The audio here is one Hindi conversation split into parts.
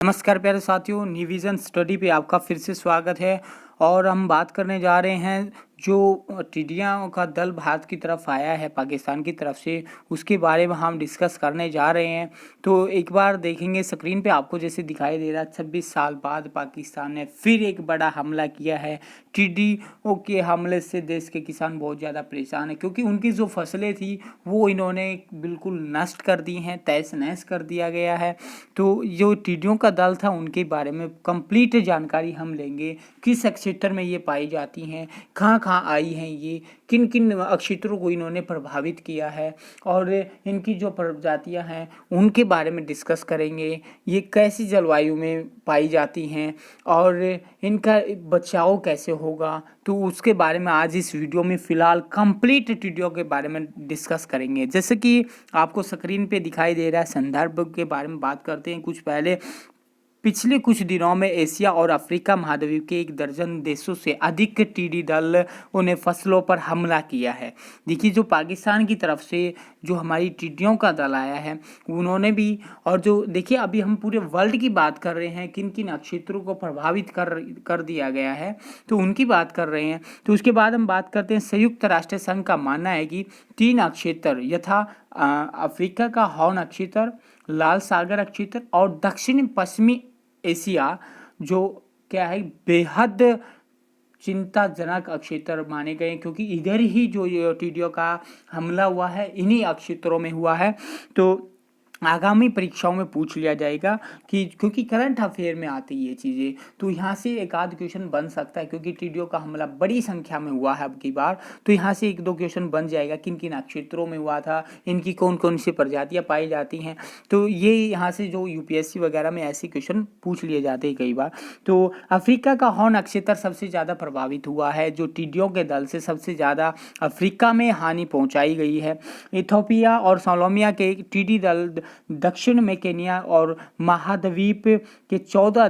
नमस्कार प्यारे साथियों, निविजन स्टडी पे आपका फिर से स्वागत है। और हम बात करने जा रहे हैं जो टिड्डियों का दल भारत की तरफ आया है पाकिस्तान की तरफ से, उसके बारे में हम डिस्कस करने जा रहे हैं। तो एक बार देखेंगे स्क्रीन पे आपको जैसे दिखाई दे रहा है, 26 साल बाद पाकिस्तान ने फिर एक बड़ा हमला किया है। टिड्डियों के हमले से देश के किसान बहुत ज़्यादा परेशान हैं, क्योंकि उनकी जो फसलें थी वो इन्होंने बिल्कुल नष्ट कर दी हैं, तहस नहस कर दिया गया है। तो जो टिड्डियों का दल था उनके बारे में कंप्लीट जानकारी हम लेंगे। किस क्षेत्र में ये पाई जाती हैं, कहाँ कहाँ आई हैं, ये किन किन क्षेत्रों को इन्होंने प्रभावित किया है, और इनकी जो प्रजातियां हैं उनके बारे में डिस्कस करेंगे। ये कैसी जलवायु में पाई जाती हैं और इनका बचाव कैसे होगा, तो उसके बारे में आज इस वीडियो में फ़िलहाल कंप्लीट टिड्डियों के बारे में डिस्कस करेंगे। जैसे कि आपको स्क्रीन पे दिखाई दे रहा है, संदर्भ के बारे में बात करते हैं। कुछ पहले पिछले कुछ दिनों में एशिया और अफ्रीका महाद्वीप के 1 दर्जन देशों से अधिक टिड्डी दलों ने फसलों पर हमला किया है। देखिए, जो पाकिस्तान की तरफ से जो हमारी टिड्डियों का दल आया है उन्होंने भी, और जो देखिए अभी हम पूरे वर्ल्ड की बात कर रहे हैं, किन किन क्षेत्रों को प्रभावित कर दिया गया है, तो उनकी बात कर रहे हैं। तो उसके बाद हम बात करते हैं, संयुक्त राष्ट्र संघ का मानना है कि 3 क्षेत्र यथा अफ्रीका का हॉर्न क्षेत्र, लाल सागर क्षेत्र और दक्षिण पश्चिमी एशिया जो क्या है बेहद चिंताजनक क्षेत्र माने गए, क्योंकि इधर ही जो टिड्डियों का हमला हुआ है इन्हीं क्षेत्रों में हुआ है। तो आगामी परीक्षाओं में पूछ लिया जाएगा कि, क्योंकि करंट अफेयर में आती ये चीज़ें, तो यहाँ से एक आध क्वेश्चन बन सकता है, क्योंकि टिड्डियों का हमला बड़ी संख्या में हुआ है अब की बार। तो यहाँ से 1-2 क्वेश्चन बन जाएगा, किन किन क्षेत्रों में हुआ था, इनकी कौन कौन सी प्रजातियाँ पाई जाती हैं। तो ये यहाँ से जो यूपीएससी वगैरह में ऐसे क्वेश्चन पूछ लिए जाते हैं कई बार। तो अफ्रीका का हॉर्न क्षेत्र सबसे ज़्यादा प्रभावित हुआ है। जो टिड्डियों के दल से सबसे ज़्यादा अफ्रीका में हानि पहुँचाई गई है। इथोपिया और सोमालिया के टिड्डी दल दक्षिण में केन्या और महाद्वीप के 14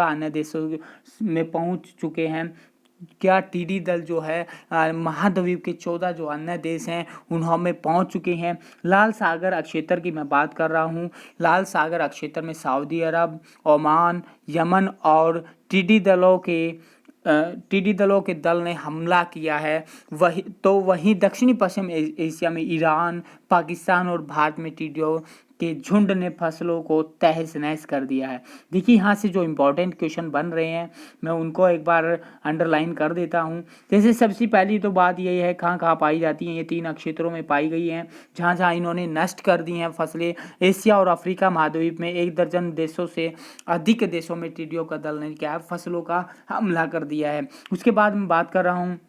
अन्य देशों में पहुंच चुके हैं। क्या टिड्डी दल जो है महाद्वीप के 14 जो अन्य देश हैं उन्होंने पहुंच चुके हैं। लाल सागर क्षेत्र की मैं बात कर रहा हूं। लाल सागर क्षेत्र में सऊदी अरब, ओमान, यमन और टिड्डी दलों के दल ने हमला किया है। वहीं दक्षिणी पश्चिम एशिया में ईरान, पाकिस्तान और भारत में टिड्डियों के झुंड ने फसलों को तहस नहस कर दिया है। देखिए, यहाँ से जो इम्पोर्टेंट क्वेश्चन बन रहे हैं मैं उनको एक बार अंडरलाइन कर देता हूँ। जैसे सबसे पहली तो बात यही है, कहाँ कहाँ पाई जाती हैं, ये 3 क्षेत्रों में पाई गई हैं जहाँ जहाँ इन्होंने नष्ट कर दी हैं फसलें। एशिया और अफ्रीका महाद्वीप में 1 दर्जन देशों से अधिक देशों में टिड्डियों का दल ने क्या है फसलों का हमला कर दिया है। उसके बाद मैं बात कर रहा हूँ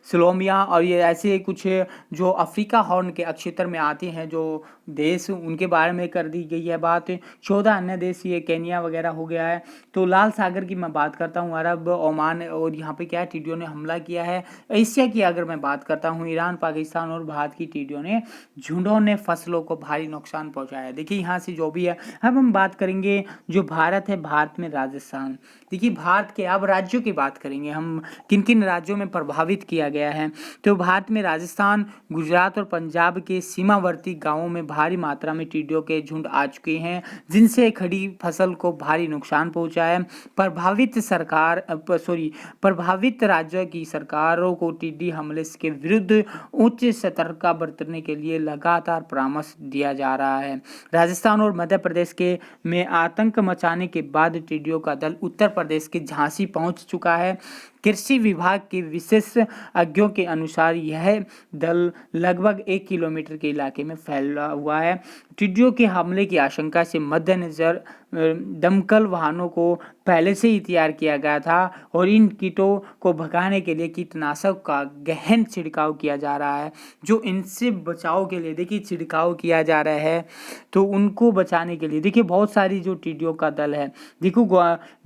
सोमालिया, और ये ऐसे कुछ जो अफ्रीका हॉर्न के क्षेत्र में आते हैं जो देश, उनके बारे में कर दी गई है बात। 14 अन्य देश, ये केन्या वगैरह हो गया है। तो लाल सागर की मैं बात करता हूँ, अरब, ओमान, और यहाँ पे क्या है टिड्डियों ने हमला किया है। एशिया की अगर मैं बात करता हूँ, ईरान, पाकिस्तान और भारत की टिड्डियों ने झुंडों ने फसलों को भारी नुकसान पहुँचाया। देखिए, यहाँ से जो भी है, अब हम बात करेंगे जो भारत है, भारत में राजस्थान। देखिए, भारत के अब राज्यों की बात करेंगे हम, किन किन राज्यों में प्रभावित किया गया है। तो भारत में राजस्थान, गुजरात और पंजाब के सीमावर्ती गांवों में भारी मात्रा में टिड्डियों के झुंड आ चुके हैं, जिनसे खड़ी फसल को भारी नुकसान पहुंचा है। प्रभावित राज्यों की सरकारों को टिड्डी हमले के विरुद्ध उच्च सतर्कता बरतने के लिए लगातार परामर्श दिया जा रहा है। राजस्थान और मध्य प्रदेश के में आतंक मचाने के बाद टिड्डियों का दल उत्तर प्रदेश के झांसी पहुंच चुका है। कृषि विभाग के विशेषज्ञों के अनुसार यह दल लगभग 1 किलोमीटर के इलाके में फैला हुआ है। टिड्डियों के हमले की आशंका से मद्देनजर दमकल वाहनों को पहले से ही तैयार किया गया था और इन कीटों को भगाने के लिए कीटनाशक का गहन छिड़काव किया जा रहा है। जो इनसे बचाव के लिए देखिए छिड़काव किया जा रहा है, तो उनको बचाने के लिए देखिए बहुत सारी जो टिड्डियों का दल है, देखो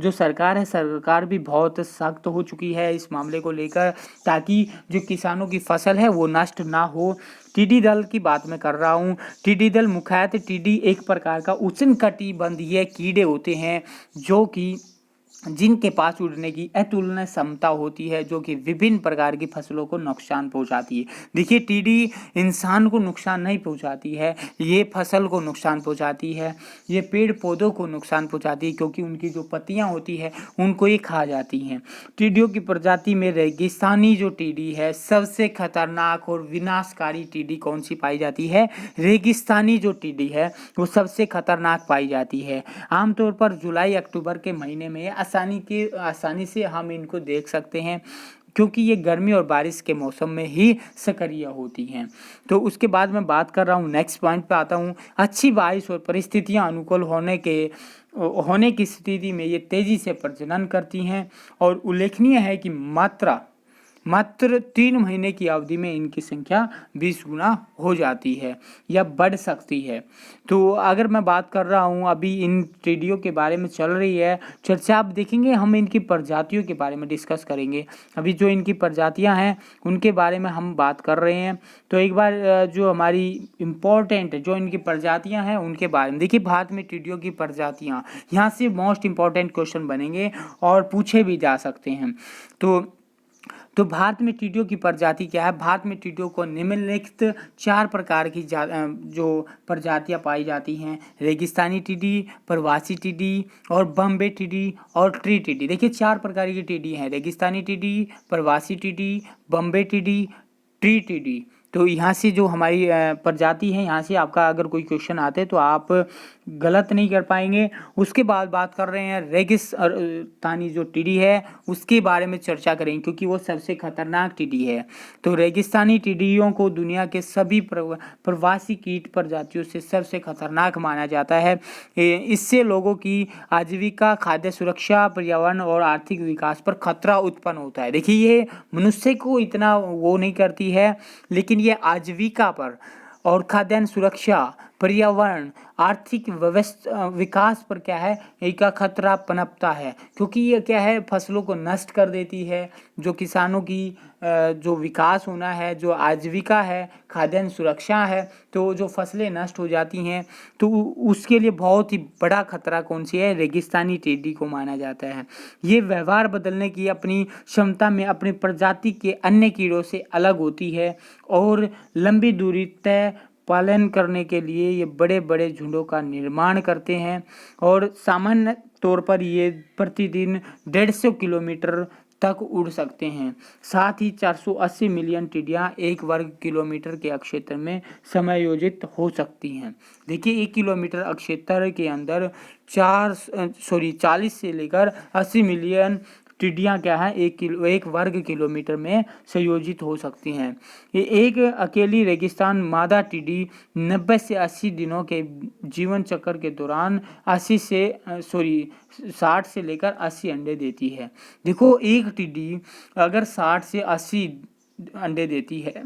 जो सरकार है, सरकार भी बहुत सख्त हो चुकी है इस मामले को लेकर, ताकि जो किसानों की फसल है वो नष्ट ना हो। टिड्डी दल की बात मैं कर रहा हूँ। टिड्डी दल मुख्यतः टिड्डी एक प्रकार का उष्णकटिबंधीय कीड़े होते हैं जो कि जिनके पास उड़ने की अतुलनीय क्षमता होती है, जो कि विभिन्न प्रकार की फसलों को नुकसान पहुंचाती है। देखिए, टिड्डी इंसान को नुकसान नहीं पहुंचाती है, ये फसल को नुकसान पहुंचाती है, ये पेड़ पौधों को नुकसान पहुंचाती है, क्योंकि उनकी जो पत्तियां होती है उनको ये खा जाती हैं। टिड्डियों की प्रजाति में रेगिस्तानी जो टिड्डी है, सबसे खतरनाक और विनाशकारी टिड्डी कौन सी पाई जाती है? रेगिस्तानी जो टिड्डी है वो सबसे खतरनाक पाई जाती है। आमतौर पर जुलाई अक्टूबर के महीने में आसानी से हम इनको देख सकते हैं, क्योंकि ये गर्मी और बारिश के मौसम में ही सक्रिय होती हैं। तो उसके बाद मैं बात कर रहा हूँ, नेक्स्ट पॉइंट पे आता हूँ। अच्छी बारिश और परिस्थितियाँ अनुकूल होने की स्थिति में ये तेजी से प्रजनन करती हैं, और उल्लेखनीय है कि मात्र 3 महीने की अवधि में इनकी संख्या 20 गुना हो जाती है या बढ़ सकती है। तो अगर मैं बात कर रहा हूँ, अभी इन टिड्डियों के बारे में चल रही है चर्चा, आप देखेंगे हम इनकी प्रजातियों के बारे में डिस्कस करेंगे। अभी जो इनकी प्रजातियाँ हैं उनके बारे में हम बात कर रहे हैं। तो एक बार जो हमारी इम्पोर्टेंट जो इनकी प्रजातियाँ हैं उनके बारे में देखिए। भारत में टिड्डियों की प्रजातियाँ, यहाँ से मोस्ट इम्पॉर्टेंट क्वेश्चन बनेंगे और पूछे भी जा सकते हैं। तो भारत में टिड्डियों की प्रजाति क्या है? भारत में टिड्डियों को निम्नलिखित 4 प्रकार की जो प्रजातियां पाई जाती हैं: रेगिस्तानी टिड्डी, प्रवासी टिड्डी और बम्बे टिड्डी और ट्री टिड्डी। देखिए, 4 प्रकार की टिड्डी हैं: रेगिस्तानी टिड्डी, प्रवासी टिड्डी, बम्बे टिड्डी, ट्री टिड्डी। तो यहाँ से जो हमारी प्रजाति है, यहाँ से आपका अगर कोई क्वेश्चन आते तो आप गलत नहीं कर पाएंगे। उसके बाद बात कर रहे हैं रेगिस्तानी जो टिड्डी है उसके बारे में चर्चा करेंगे, क्योंकि वो सबसे खतरनाक टिड्डी है। तो रेगिस्तानी टिड्डियों को दुनिया के सभी प्रवासी कीट प्रजातियों से सबसे खतरनाक माना जाता है। इससे लोगों की आजीविका, खाद्य सुरक्षा, पर्यावरण और आर्थिक विकास पर खतरा उत्पन्न होता है। देखिए, ये मनुष्य को इतना वो नहीं करती है, लेकिन ये आजीविका पर और खाद्यान्न सुरक्षा, पर्यावरण, आर्थिक विकास पर क्या है, एक खतरा पनपता है, क्योंकि ये क्या है, फसलों को नष्ट कर देती है। जो किसानों की जो विकास होना है, जो आजीविका है, खाद्यान्न सुरक्षा है, तो जो फसलें नष्ट हो जाती हैं तो उसके लिए बहुत ही बड़ा खतरा कौन सी है? रेगिस्तानी टिड्डी को माना जाता है। ये व्यवहार बदलने की अपनी क्षमता में अपनी प्रजाति के अन्य कीड़ों से अलग होती है, और लंबी दूरी तय पालन करने के लिए ये बड़े बड़े झुंडों का निर्माण करते हैं, और सामान्य तौर पर ये प्रतिदिन 150 किलोमीटर तक उड़ सकते हैं। साथ ही 480 मिलियन टिड्डियाँ 1 वर्ग किलोमीटर के क्षेत्र में समायोजित हो सकती हैं। देखिए, 1 किलोमीटर क्षेत्र के अंदर 40 से लेकर 80 मिलियन टिड्डियाँ क्या है, 1 वर्ग किलोमीटर में संयोजित हो सकती हैं। ये एक अकेली रेगिस्तान मादा टिड्डी 90 से 80 दिनों के जीवन चक्र के दौरान 60 से लेकर 80 अंडे देती है। देखो, एक टिड्डी अगर 60 से 80 अंडे देती है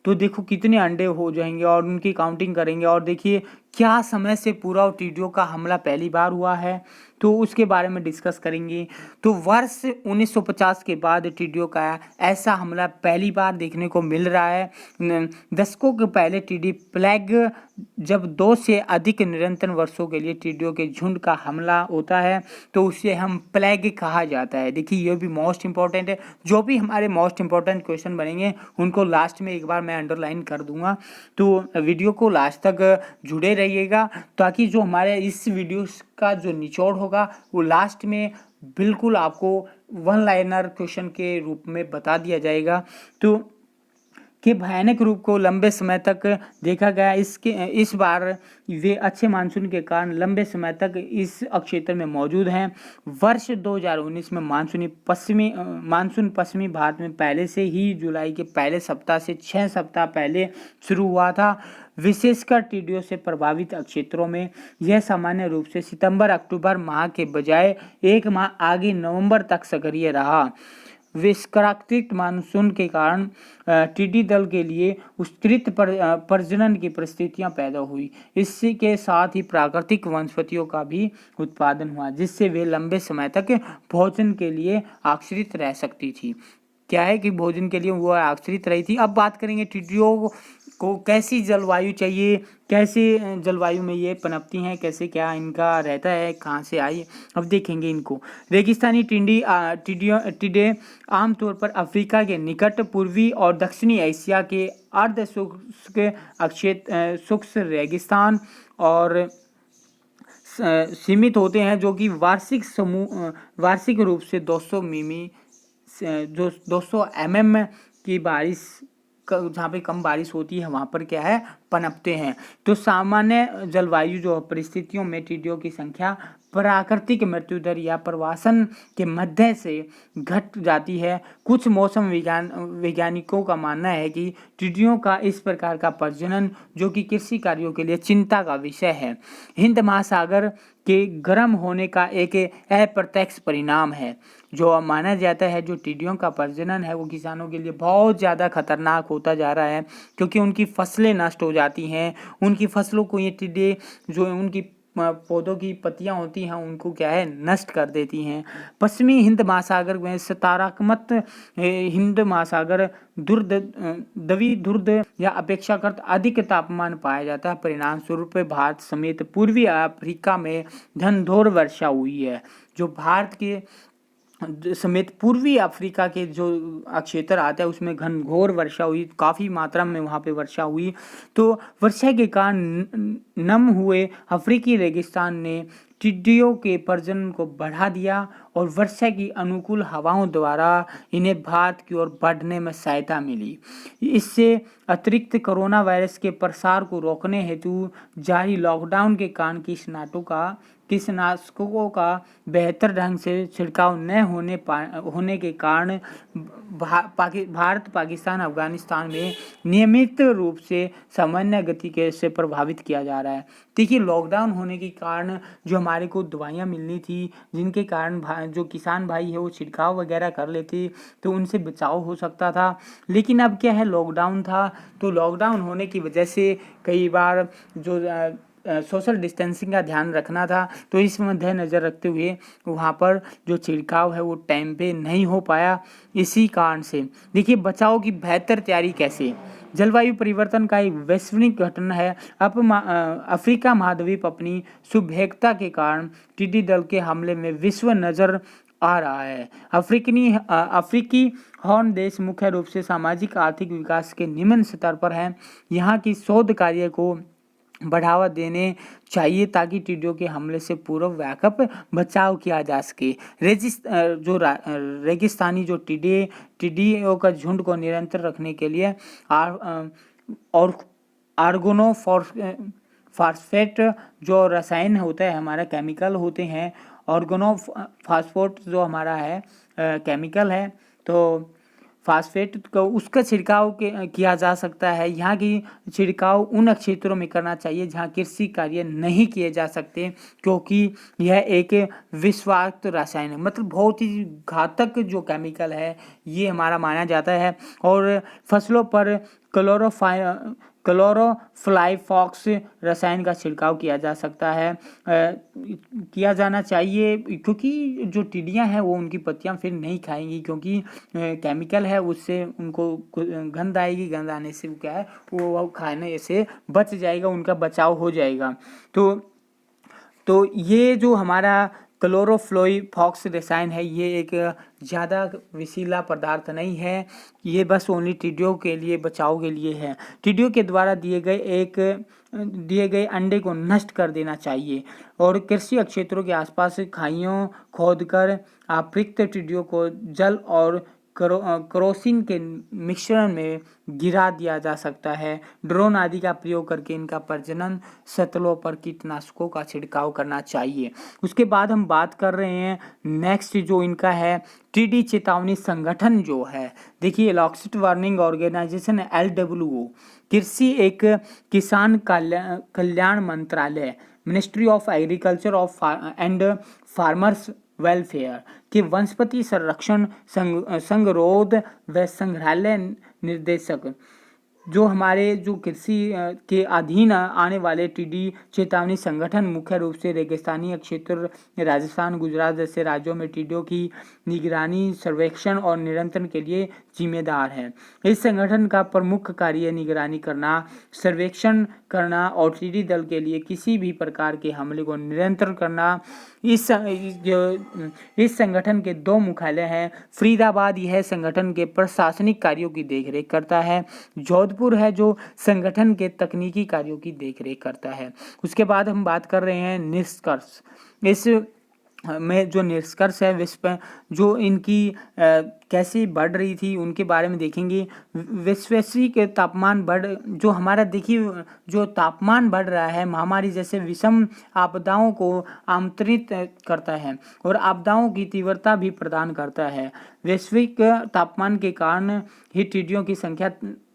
तो देखो कितने अंडे हो जाएंगे, और उनकी काउंटिंग करेंगे। और देखिए, क्या समय से पूरा टिड्डियों का हमला पहली बार हुआ है, तो उसके बारे में डिस्कस करेंगे। तो वर्ष 1950 के बाद टिड्डियों का ऐसा हमला पहली बार देखने को मिल रहा है। दशकों के पहले टिड्डी प्लेग, जब 2 से अधिक निरंतर वर्षों के लिए टिड्डियों के झुंड का हमला होता है तो उसे हम प्लेग कहा जाता है। देखिए, ये भी मोस्ट इंपॉर्टेंट है। जो भी हमारे मोस्ट इंपॉर्टेंट क्वेश्चन बनेंगे उनको लास्ट में एक बार मैं अंडरलाइन कर दूंगा, तो वीडियो को लास्ट तक जुड़े रहिएगा, ताकि जो हमारे इस वीडियो का जो निचोड़ होगा वो लास्ट में बिल्कुल आपको 1 लाइनर क्वेश्चन के रूप में बता दिया जाएगा। तो के भयानक रूप को लंबे समय तक देखा गया। इस बार वे अच्छे मानसून के कारण लंबे समय तक इस क्षेत्र में मौजूद हैं। वर्ष 2019 में मानसून पश्चिमी भारत में पहले से ही जुलाई के पहले सप्ताह से 6 सप्ताह पहले शुरू हुआ था। विशेषकर टिड्डियों से प्रभावित क्षेत्रों में यह सामान्य रूप से सितंबर-अक्टूबर माह के बजाय 1 माह आगे नवंबर तक सक्रिय रहा। विषाक्त मानसून के कारण टिड्डी दल के लिए विस्तृत प्रजनन की परिस्थितियां पैदा हुई। इसके के साथ ही प्राकृतिक वनस्पतियों का भी उत्पादन हुआ, जिससे वे लंबे समय तक भोजन के लिए आश्रित रह सकती थी। क्या है कि भोजन के लिए वो आश्रित रही थी। अब बात करेंगे टिड्डियों को कैसी जलवायु चाहिए, कैसे जलवायु में ये पनपती हैं, कैसे क्या इनका रहता है, कहाँ से आई, अब देखेंगे इनको। रेगिस्तानी टिड्डे आमतौर पर अफ्रीका के निकट, पूर्वी और दक्षिणी एशिया के अर्ध शुष्क शुष्क रेगिस्तान और सीमित होते हैं, जो कि वार्षिक रूप से 200 मिमी जो 200 mm की बारिश जहाँ पे कम बारिश होती है वहाँ पर क्या है, पनपते हैं। तो सामान्य जलवायु जो परिस्थितियों में टिड्डियों की संख्या प्राकृतिक मृत्यु दर या प्रवासन के मध्य से घट जाती है। कुछ मौसम वैज्ञानिकों का मानना है कि टिड्डियों का इस प्रकार का प्रजनन, जो कि कृषि कार्यों के लिए चिंता का विषय है, हिंद महासागर के गर्म होने का एक अप्रत्यक्ष परिणाम है। जो माना जाता है जो टिड्डियों का प्रजनन है वो किसानों के लिए बहुत ज़्यादा खतरनाक होता जा रहा है, क्योंकि उनकी फसलें नष्ट हो जाती हैं। उनकी फसलों को ये टिड्डे जो उनकी पौधों की पत्तियां होती हैं उनको क्या है, नष्ट कर देती हैं। पश्चिमी हिंद महासागर में सकारात्मक हिंद महासागर दुर्द या अपेक्षाकृत अधिक तापमान पाया जाता है। परिणाम स्वरूप भारत समेत पूर्वी अफ्रीका में घनघोर वर्षा हुई है। जो भारत के समेत पूर्वी अफ्रीका के जो क्षेत्र आता है उसमें घनघोर वर्षा हुई, काफ़ी मात्रा में वहाँ पे वर्षा हुई। तो वर्षा के कारण नम हुए अफ्रीकी रेगिस्तान ने टिड्डियों के प्रजनन को बढ़ा दिया और वर्षा की अनुकूल हवाओं द्वारा इन्हें भारत की ओर बढ़ने में सहायता मिली। इससे अतिरिक्त कोरोना वायरस के प्रसार को रोकने हेतु जारी लॉकडाउन के कारण कीटनाशकों का बेहतर ढंग से छिड़काव न होने के कारण भारत, पाकिस्तान, अफगानिस्तान में नियमित रूप से सामान्य गति से प्रभावित किया जा रहा है। देखिए, लॉकडाउन होने के कारण जो हमारे को दवाइयाँ मिलनी थी, जिनके कारण जो किसान भाई है वो छिड़काव वगैरह कर लेते तो उनसे बचाव हो सकता था। लेकिन अब क्या है, लॉकडाउन था तो लॉकडाउन होने की वजह से कई बार जो सोशल डिस्टेंसिंग का ध्यान रखना था, तो इस मद्देनज़र रखते हुए वहाँ पर जो छिड़काव है वो टाइम पे नहीं हो पाया। इसी कारण से देखिए, बचाव की बेहतर तैयारी कैसे। जलवायु परिवर्तन का एक वैश्विक घटना है। अफ्रीका महाद्वीप अपनी सुभेद्यता के कारण टिड्डी दल के हमले में विश्व नज़र आ रहा है। अफ्रीकी हॉर्न देश मुख्य रूप से सामाजिक आर्थिक विकास के निम्न स्तर पर हैं। यहाँ की शोध कार्य को बढ़ावा देने चाहिए ताकि टिड्डियों के हमले से पूर्व व्यापक बचाव किया जा सके। रेगिस्तानी जो टिड्डियों का झुंड को निरंतर रखने के लिए और ऑर्गेनोफॉस्फेट जो रसायन होता है हमारा, केमिकल होते हैं, ऑर्गेनोफॉस्फेट जो हमारा है केमिकल है, तो फास्फेट को उसका छिड़काव किया जा सकता है। यहाँ की छिड़काव उन क्षेत्रों में करना चाहिए जहाँ कृषि कार्य नहीं किए जा सकते, क्योंकि यह एक विषाक्त रसायन है, मतलब बहुत ही घातक जो केमिकल है ये हमारा माना जाता है। और फसलों पर क्लोरोफ्लाईफॉक्स रसायन का छिड़काव किया जा सकता है, किया जाना चाहिए, क्योंकि जो टिड्डियाँ हैं वो उनकी पत्तियाँ फिर नहीं खाएंगी, क्योंकि केमिकल है, उससे उनको गंध आएगी, गंध आने से क्या है वो खाने से बच जाएगा, उनका बचाव हो जाएगा। तो ये जो हमारा क्लोरोफ्लाईफॉक्स रसायन है ये एक ज़्यादा विषीला पदार्थ नहीं है, ये बस ओनली टिड्डियों के लिए बचाव के लिए है। टिड्डियों के द्वारा दिए गए अंडे को नष्ट कर देना चाहिए और कृषि क्षेत्रों के आसपास खाइयों खोदकर अपृक्त टिड्डियों को जल और केरोसिन के मिश्रण में गिरा दिया जा सकता है। ड्रोन आदि का प्रयोग करके इनका प्रजनन स्थलों पर कीटनाशकों का छिड़काव करना चाहिए। उसके बाद हम बात कर रहे हैं नेक्स्ट जो इनका है टिड्डी चेतावनी संगठन जो है। देखिए, लॉकस्ट वार्निंग ऑर्गेनाइजेशन LWO कृषि एक किसान कल्याण मंत्रालय, ministry of agriculture and farmers welfare के वनस्पति संरक्षण संगरोध व संग्रहालय निर्देशक जो हमारे जो कृषि के अधीन आने वाले टीडी चेतावनी संगठन मुख्य रूप से रेगिस्तानी क्षेत्र राजस्थान गुजरात जैसे राज्यों में टीडियों की निगरानी सर्वेक्षण और नियंत्रण के लिए जिम्मेदार है। इस संगठन का प्रमुख कार्य निगरानी करना, सर्वेक्षण करना और टीडी दल के लिए किसी भी प्रकार के हमले को नियंत्रण करना। इस संगठन के 2 मुख्यालय हैं। फरीदाबाद यह संगठन के प्रशासनिक कार्यों की देखरेख करता है। जोधपुर है जो संगठन के तकनीकी कार्यों की देखरेख करता है। उसके बाद हम बात कर रहे हैं निष्कर्ष। इस में जो निष्कर्ष है विश्व जो इनकी कैसे बढ़ रही थी उनके बारे में देखेंगे। वैश्विक तापमान जो हमारा देखिए जो तापमान बढ़ रहा है महामारी जैसे विषम आपदाओं को आमंत्रित करता है और आपदाओं की तीव्रता भी प्रदान करता है। वैश्विक तापमान के कारण ही टिड्डियों की संख्या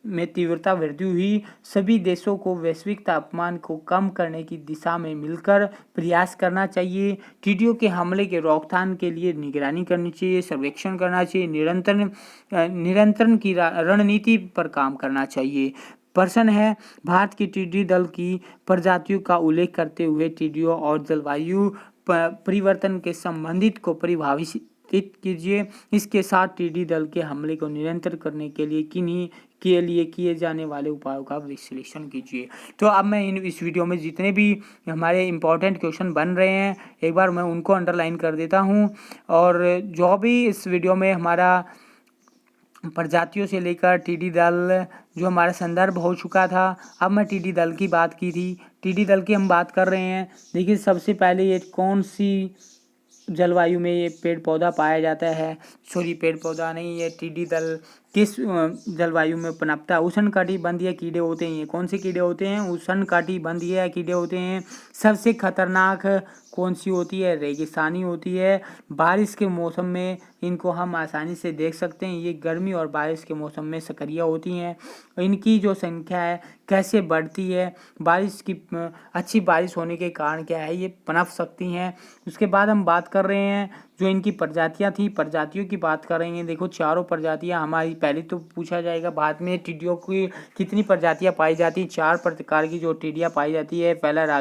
में तीव्रता वृद्धि हुई। सभी देशों को वैश्विक तापमान को कम करने की दिशा में मिलकर प्रयास करना चाहिए। टिड्डियों के हमले के रोकथाम के लिए निगरानी करनी चाहिए, सर्वेक्षण करना चाहिए, निरंतरण की रणनीति पर काम करना चाहिए। प्रश्न है, भारत की टिड्डी दल की प्रजातियों का उल्लेख करते हुए टिड्डियों और जलवायु परिवर्तन के संबंधित को परिभाषित कीजिए। इसके साथ टिड्डी दल के हमले को नियंत्रित करने के लिए किए जाने वाले उपायों का विश्लेषण कीजिए। तो अब मैं इस वीडियो में जितने भी हमारे इम्पोर्टेंट क्वेश्चन बन रहे हैं एक बार मैं उनको अंडरलाइन कर देता हूं। और जो भी इस वीडियो में हमारा प्रजातियों से लेकर टिड्डी दल जो हमारा संदर्भ हो चुका था, अब मैं टिड्डी दल की बात की थी। टिड्डी दल की हम बात कर रहे हैं। देखिए सबसे पहले ये कौन सी जलवायु में ये पेड़ पौधा पाया जाता है, पेड़ पौधा नहीं, ये टिड्डी दल किस जलवायु में पनपता है। उष्णकटिबंधीय कीड़े होते हैं। कौन से कीड़े होते हैं? उष्णकटिबंधीय कीड़े होते हैं। सबसे खतरनाक कौन सी होती है? रेगिस्तानी होती है। बारिश के मौसम में इनको हम आसानी से देख सकते हैं। ये गर्मी और बारिश के मौसम में सक्रिय होती हैं। इनकी जो संख्या है कैसे बढ़ती है, बारिश की अच्छी बारिश होने के कारण क्या है ये पनप सकती हैं। उसके बाद हम बात कर रहे हैं जो इनकी प्रजातियां थी, प्रजातियों की बात करेंगे। देखो चारों प्रजातियां हमारी, पहले तो पूछा जाएगा भारत में टिड्डियों की कितनी प्रजातियां पाई जाती हैं। 4 प्रकार की जो टिड्डियां पाई जाती है। पहला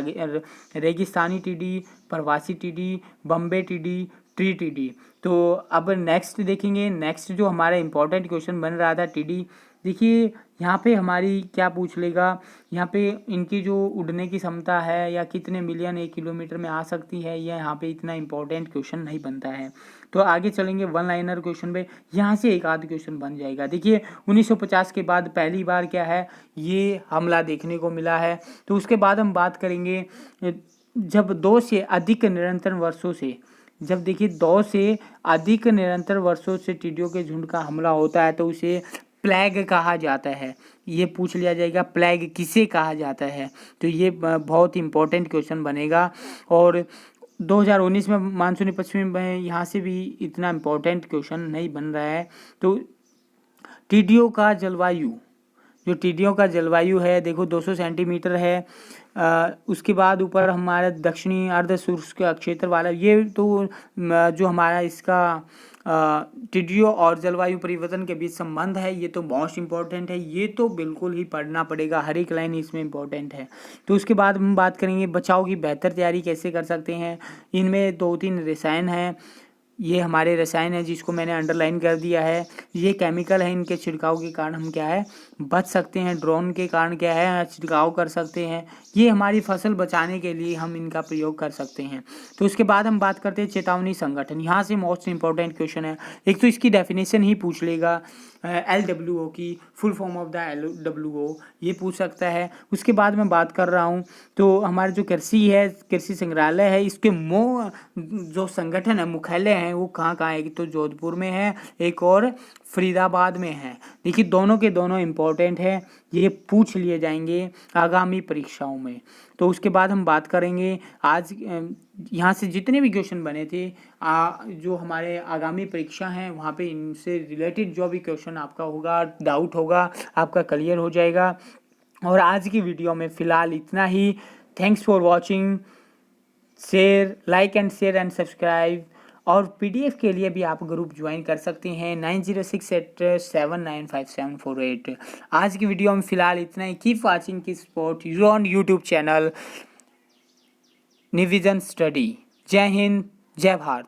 रेगिस्तानी टिड्डी, प्रवासी टिड्डी, बम्बे टिड्डी, ट्री टिड्डी। तो अब नेक्स्ट देखेंगे। नेक्स्ट जो हमारा इंपॉर्टेंट क्वेश्चन बन रहा था टिड्डी, देखिए यहाँ पे हमारी क्या पूछ लेगा, यहाँ पे इनकी जो उड़ने की क्षमता है या कितने मिलियन 1 किलोमीटर में आ सकती है, यह यहाँ पे इतना इंपॉर्टेंट क्वेश्चन नहीं बनता है। तो आगे चलेंगे 1 लाइनर क्वेश्चन पे, यहाँ से एक आध क्वेश्चन बन जाएगा। देखिए 1950 के बाद पहली बार क्या है ये हमला देखने को मिला है। तो उसके बाद हम बात करेंगे जब 2 से अधिक निरंतर वर्षों से, जब देखिए 2 से अधिक निरंतर वर्षों से टिड्डियों के झुंड का हमला होता है तो उसे प्लेग कहा जाता है। ये पूछ लिया जाएगा प्लेग किसे कहा जाता है। तो ये बहुत इंपॉर्टेंट क्वेश्चन बनेगा। और 2019 में मानसूनी पश्चिमी में यहाँ से भी इतना इम्पोर्टेंट क्वेश्चन नहीं बन रहा है। तो टिड्डियों का जलवायु, जो टिड्डियों का जलवायु है देखो 200 सेंटीमीटर है। उसके बाद ऊपर हमारा दक्षिणी अर्ध शुष्क क्षेत्र वाला, ये तो जो हमारा इसका टिड्डियों और जलवायु परिवर्तन के बीच संबंध है, ये तो मोस्ट इम्पॉर्टेंट है। ये तो बिल्कुल ही पढ़ना पड़ेगा, हर एक लाइन इसमें इम्पोर्टेंट है। तो उसके बाद हम बात करेंगे बचाव की बेहतर तैयारी कैसे कर सकते हैं। इनमें 2-3 रसायन हैं। ये हमारे रसायन है जिसको मैंने अंडरलाइन कर दिया है। ये केमिकल है, इनके छिड़काव के कारण हम क्या है बच सकते हैं। ड्रोन के कारण क्या है छिड़काव कर सकते हैं। ये हमारी फसल बचाने के लिए हम इनका प्रयोग कर सकते हैं। तो उसके बाद हम बात करते हैं चेतावनी संगठन। यहाँ से मोस्ट इंपॉर्टेंट क्वेश्चन है। एक तो इसकी डेफिनेशन ही पूछ लेगा, LWO की full form of the LWO, ये पूछ सकता है। उसके बाद मैं बात कर रहा हूँ तो हमारे जो कृषि है, कृषि संग्रहालय है, इसके जो संगठन है मुख्यालय है वो कहाँ है। एक तो जोधपुर में है, एक और फरीदाबाद में है। देखिए दोनों के दोनों इम्पोर्टेंट है, ये पूछ लिए जाएंगे आगामी परीक्षाओं में। तो उसके बाद हम बात करेंगे आज यहाँ से जितने भी क्वेश्चन बने थे जो हमारे आगामी परीक्षा हैं वहाँ पे इनसे रिलेटेड जो भी क्वेश्चन आपका होगा, डाउट होगा, आपका क्लियर हो जाएगा। और आज की वीडियो में फ़िलहाल इतना ही। Thanks for watching. Share, like and share and subscribe. और पीडीएफ के लिए भी आप ग्रुप ज्वाइन कर सकते हैं 9068795748। आज की वीडियो में फिलहाल इतना ही। कीप वाचिंग की support you on YouTube channel निविजन स्टडी। जय हिंद, जय भारत।